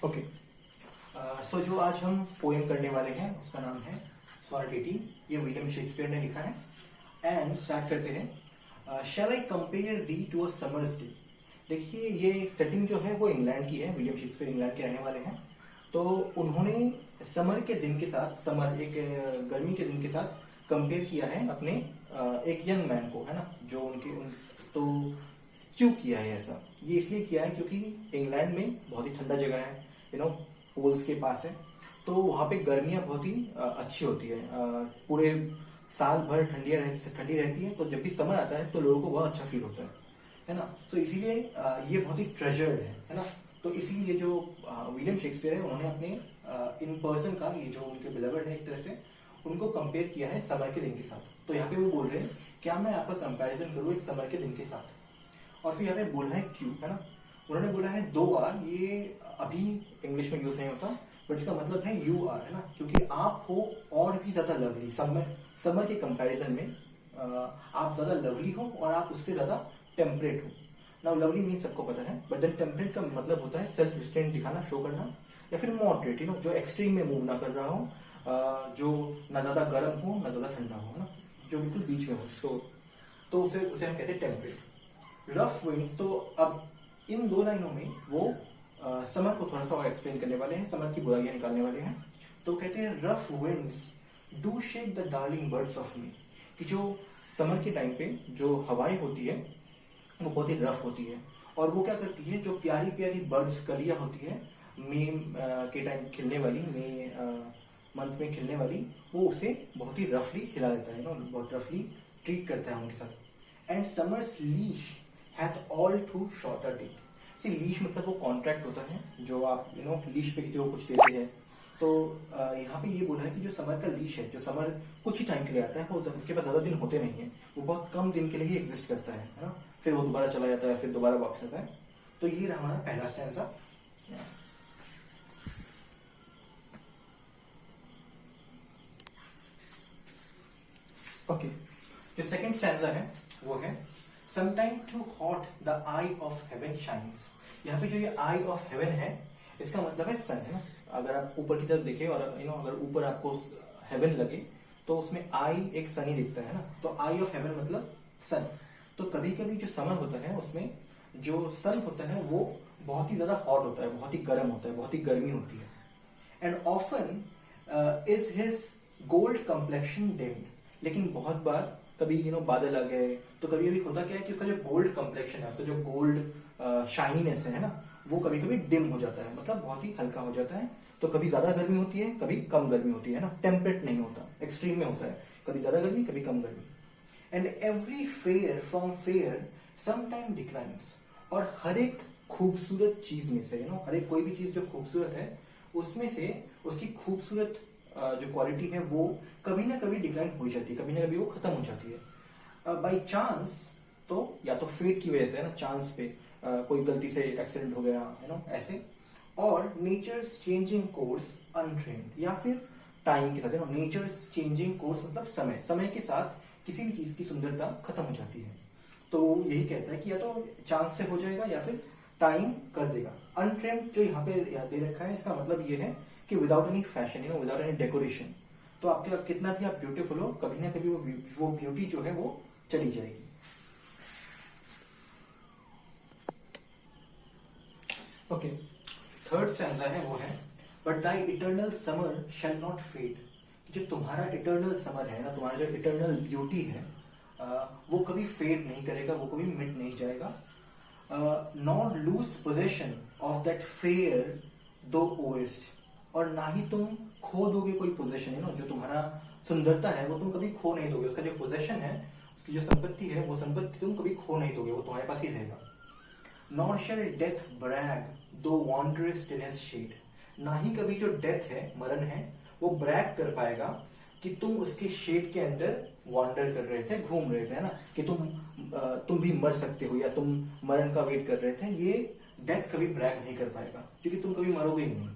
Okay, सो जो आज हम पोएम करने वाले हैं उसका नाम है सोनेट 18। ये विलियम शेक्सपियर ने लिखा है। एंड स्टार्ट करते हैं। Shall I compare thee to a summer's day. देखिए, ये सेटिंग जो है वो इंग्लैंड की है। विलियम शेक्सपियर इंग्लैंड के रहने वाले हैं। तो उन्होंने समर के दिन के साथ, समर एक गर्मी के दिन के साथ कंपेयर किया है अपने एक यंग मैन को, है ना, जो तो क्यों किया है ऐसा? ये इसलिए किया है क्योंकि इंग्लैंड में बहुत ही ठंडा जगह है, पोल्स के पास है। तो वहाँ पे गर्मियाँ बहुत ही अच्छी होती है। पूरे साल भर ठंडी रहती है। तो जब भी समर आता है तो लोगों को बहुत अच्छा फील होता है ना। तो इसीलिए ये बहुत ही ट्रेजर्ड है ना। तो इसीलिए जो विलियम शेक्सपियर है, उन्होंने अपने इन पर्सन का, ये जो उनके बिलवर्ड है एक तरह से, उनको कंपेयर किया है समर के दिन के साथ। तो यहाँ पे वो बोल रहे हैं, क्या मैं आपका कंपैरिजन करूँ एक समर के दिन के साथ? और फिर यहाँ पे बोलना है क्यों, है ना। उन्होंने बोला है 2 बार, ये अभी इंग्लिश में यूज नहीं होता, बट इसका मतलब है यू आर, है ना, क्योंकि आप हो और भी ज्यादा लवली। समर के कंपैरिजन में आप ज्यादा लवली हो और आप उससे ज्यादा टेम्परेट हो। नाउ लवली मीन सबको पता है, बट देन टेम्परेट का मतलब होता है सेल्फ रिस्ट्रेंट दिखाना, शो करना, या फिर मॉडरेट, जो एक्सट्रीम में मूव ना कर रहा हो, जो ना ज्यादा गर्म हो ना ज्यादा ठंडा हो, ना, जो बिल्कुल बीच में हो। तो उसे हम कहते हैं टेम्परेट। रफ विंड्स, तो अब इन 2 लाइनों में वो समर को थोड़ा सा और एक्सप्लेन करने वाले हैं, समर की बुराइयां निकालने वाले हैं। तो कहते हैं rough winds do shake the darling birds of me, कि जो समर के टाइम पे जो हवाएं होती है वो बहुत ही रफ होती है, और वो क्या करती है, जो प्यारी प्यारी बर्ड्स, कलियां होती है मई के टाइम खिलने वाली, मई मंथ में खिलने वाली, वो उसे बहुत ही रफली खिला देता है, बहुत रफली ट्रीट करता है उनके साथ। And summer's lease hath all too short a date. See lease मतलब वो कॉन्ट्रैक्ट होता है, जो आप लीश पे किसी को कुछ देते हैं। तो यहाँ पे ये बोला है कि जो समर का लीश है, जो समर कुछ ही टाइम के लिए आता है, वो उसके पास ज्यादा दिन होते नहीं है, वो बहुत कम दिन के लिए ही एग्जिस्ट करता है ना। फिर वो दोबारा चला जाता है, फिर दोबारा वापस आता है। तो ये रहा हमारा पहला स्टैंजा। ओके, जो सेकंड स्टैंजा है वो है sometime too hot the eye of heaven shines. यहाँ पे जो ये आई ऑफ हेवन है, इसका मतलब है सन, है ना। अगर आप ऊपर की तरफ देखें और अगर ऊपर आपको हेवन लगे तो उसमें आई एक सन ही दिखता है ना। तो आई ऑफ हेवन मतलब सन। तो कभी कभी जो समर होता है उसमें जो सन होता है वो बहुत ही ज्यादा हॉट होता है, बहुत ही गर्म होता है, बहुत ही गर्मी होती है। And often is his gold complexion deemed. लेकिन बहुत बार कभी बादल आ गए तो कभी कभी होता क्या है कि उसका जो गोल्ड कम्प्लेक्शन है, उसका जो गोल्ड शाइनीनेस है ना, वो कभी कभी डिम हो जाता है, मतलब बहुत ही हल्का हो जाता है। तो कभी ज्यादा गर्मी होती है, कभी कम गर्मी होती है ना, टेम्परेट नहीं होता, एक्सट्रीम में होता है, कभी ज्यादा गर्मी कभी कम गर्मी। And every fair from fair sometime declines. और हर एक खूबसूरत चीज में से, हर एक कोई भी चीज जो खूबसूरत है उसमें से उसकी खूबसूरत जो क्वालिटी है वो कभी ना कभी डिक्लाइन हो जाती है, कभी ना कभी वो खत्म हो जाती है। बाई चांस, तो या तो फेट की वजह से, है ना, चांस पे कोई गलती से एक्सीडेंट हो गया, ऐसे। और नेचर्स चेंजिंग कोर्स अनट्रेंड, या फिर टाइम के साथ, नेचर्स चेंजिंग कोर्स मतलब समय के साथ किसी भी चीज की सुंदरता खत्म हो जाती है। तो यही कहता है कि या तो चांस से हो जाएगा या फिर टाइम कर देगा। अनट्रेंड जो यहाँ पे दे रखा है, इसका मतलब ये है कि without any fashion, without any decoration. तो आपके कितना भी आप ब्यूटीफुल हो, कभी ना कभी वो ब्यूटी जो है वो चली जाएगी। ओके, थर्ड स्टैंजा है वो है but thy eternal summer shall not fade. जो तुम्हारा इटर्नल समर है ना, तुम्हारा जो इटर्नल ब्यूटी है, वो कभी फेड नहीं करेगा, वो कभी मिट नहीं जाएगा। Not lose possession of that fair दो ओएस्ट। और ना ही तुम खो दोगे कोई पोजेशन, जो तुम्हारा सुंदरता है वो तुम कभी खो नहीं दोगे। उसका जो पोजेशन है, उसकी जो संपत्ति है, वो संपत्ति तुम कभी खो नहीं दोगे, वो तुम्हारे पास ही रहेगा। नॉट शैल डेथ ब्रैग दो वॉन्डरस्ट इन हिज शेड। ना ही कभी जो डेथ है, मरण है, वो ब्रैग कर पाएगा कि तुम उसके शेड के अंदर वॉन्डर कर रहे थे, घूम रहे थे, है ना, कि तुम भी मर सकते हो या तुम मरण का वेट कर रहे थे। ये डेथ कभी ब्रैग नहीं कर पाएगा क्योंकि तुम कभी मरोगे ही नहीं।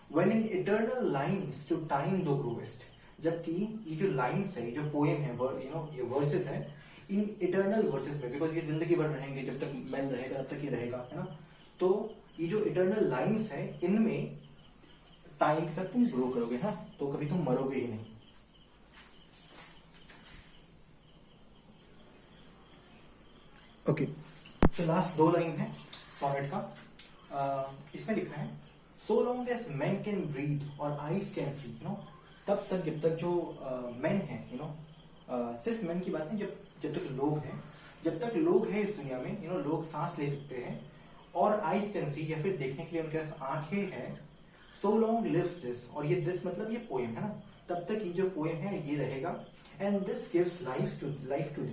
When in eternal lines to time thou growest, जबकि ये जो लाइन्स है, ये जो पोएम है, ये वर्सेस है, इन इटर्नल वर्सेस में, बिकॉज ये जिंदगी भर रहेंगे, जब तक मैन रहेगा तब तक ये रहेगा, है ना। तो ये जो इटर्नल लाइंस है इनमें टाइम के साथ तुम ग्रो करोगे ना, तो कभी तुम मरोगे ही नहीं। ओके, तो लास्ट 2 लाइन है सॉनेट का। इसमें लिखा है so long as man can breathe or eyes can see, तब तक जब तक जो मैन है, सिर्फ मैन की बात नहीं, जब तक लोग हैं, जब तक लोग हैं इस दुनिया में, लोग सांस ले सकते हैं और आईज कैन सी या फिर देखने के लिए उनके पास आंखें हैं, सो लॉन्ग लिव्स दिस, और ये दिस मतलब ये पोएम है ना, तब तक ये जो पोएम है ये रहेगा। And this gives life to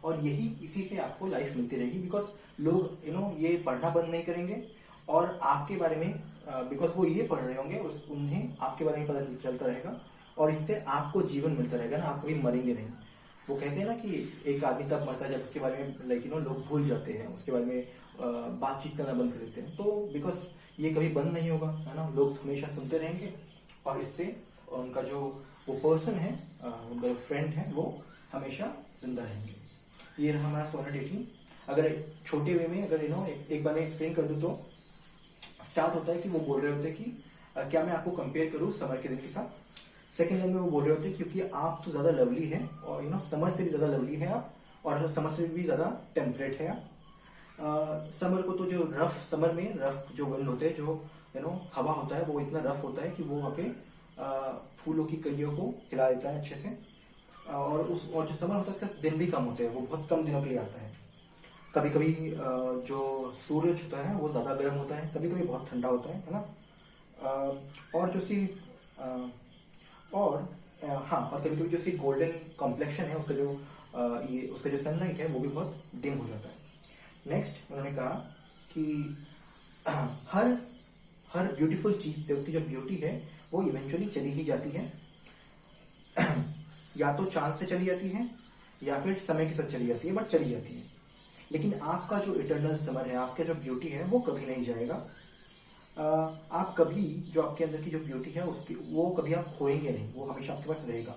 और यही इसी से आपको लाइफ मिलती रहेगी, बिकॉज लोग ये पढ़ना बंद नहीं करेंगे और आपके बारे में बिकॉज वो ये पढ़ रहे होंगे, उन्हें आपके बारे में पता चलता रहेगा और इससे आपको जीवन मिलता रहेगा ना, आप कभी मरेंगे नहीं। वो कहते हैं ना कि एक आदमी तब मरता है जब उसके बारे में लोग भूल जाते हैं, उसके बारे में बातचीत करना बंद कर देते हैं। तो बिकॉज ये कभी बंद नहीं होगा, है ना, लोग हमेशा सुनते रहेंगे और इससे उनका जो वो पर्सन है, उनका जो फ्रेंड है, वो हमेशा जिंदा रहेंगे। ये रहा हमारा सोनेट 18। अगर छोटे वे में अगर एक बार मैं एक्सप्लेन कर दूं तो स्टार्ट होता है कि वो बोल रहे होते हैं कि क्या मैं आपको कंपेयर करूं समर के दिन के साथ। सेकेंड लाइन में वो बोल रहे होते हैं क्योंकि आप तो ज्यादा लवली है और समर से भी ज्यादा लवली है आप, और समर से भी ज्यादा टेम्परेट है आप। समर को तो जो रफ, समर में रफ जो विंड होते हैं, जो हवा होता है, वो इतना रफ होता है कि वो वहाँ पे फूलों की कलियों को हिला देता है अच्छे से। और जो समर होता है उसका दिन भी कम होते हैं, वो बहुत कम दिनों के लिए आता है। कभी कभी जो सूरज होता है वो ज़्यादा गर्म होता है, कभी कभी बहुत ठंडा होता है ना। और जो उसकी और कभी कभी जो उसकी गोल्डन कॉम्प्लेक्शन है, उसका जो सनलाइट है वो भी बहुत डिम हो जाता है। नेक्स्ट उन्होंने कहा कि हर ब्यूटीफुल चीज से उसकी जो ब्यूटी है वो इवेंचुअली चली ही जाती है, या तो चांद से चली जाती है या फिर समय के साथ चली जाती है, बट चली जाती है। लेकिन आपका जो इटर्नल समर है, आपका जो ब्यूटी है वो कभी नहीं जाएगा। आप कभी जो आपके अंदर की जो ब्यूटी है उसकी वो कभी आप खोएंगे नहीं, वो हमेशा आपके पास रहेगा।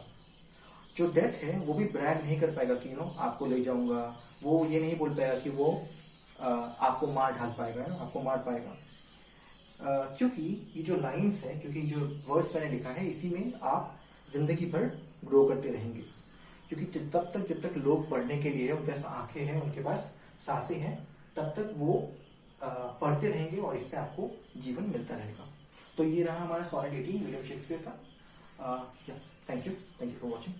जो डेथ है वो भी ब्रैग नहीं कर पाएगा कि आपको ले जाऊंगा, वो ये नहीं बोल पाएगा कि वो आपको मार ढाल पाएगा, आपको मार पाएगा। क्योंकि ये जो लाइंस है, क्योंकि जो वर्ड्स मैंने लिखा है, इसी में आप जिंदगी भर ग्रो करते रहेंगे। क्योंकि जब तक लोग पढ़ने के लिए उनके पास आंखें हैं, उनके पास सांसें हैं, तब तक वो पढ़ते रहेंगे और इससे आपको जीवन मिलता रहेगा। तो ये रहा हमारा सोनेट 18 विलियम शेक्सपियर का। Thank you for watching.